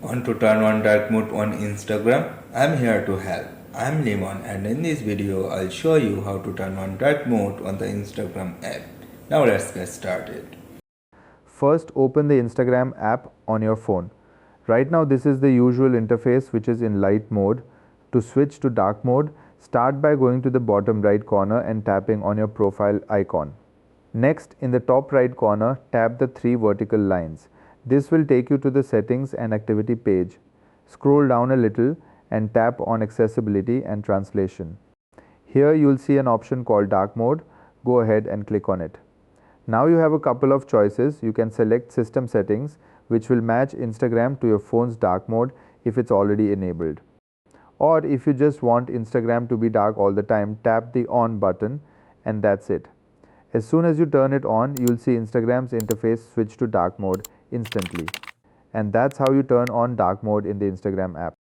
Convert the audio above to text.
Want to turn on dark mode on Instagram? I'm here to help. I'm Lemon and in this video I'll show you how to turn on dark mode on the Instagram app. Now let's get started. First, open the Instagram app on your phone. Right now this is the usual interface which is in light mode. To switch to dark mode, start by going to the bottom right corner and tapping on your profile icon. Next, in the top right corner, tap the three vertical lines. This will take you to the settings and activity page. Scroll down a little and tap on accessibility and translation. Here you'll see an option called dark mode. Go ahead and click on it. Now you have a couple of choices. You can select system settings, which will match Instagram to your phone's dark mode if it's already enabled. Or if you just want Instagram to be dark all the time, tap the on button and that's it. As soon as you turn it on, you'll see Instagram's interface switch to dark mode instantly. And that's how you turn on dark mode in the Instagram app.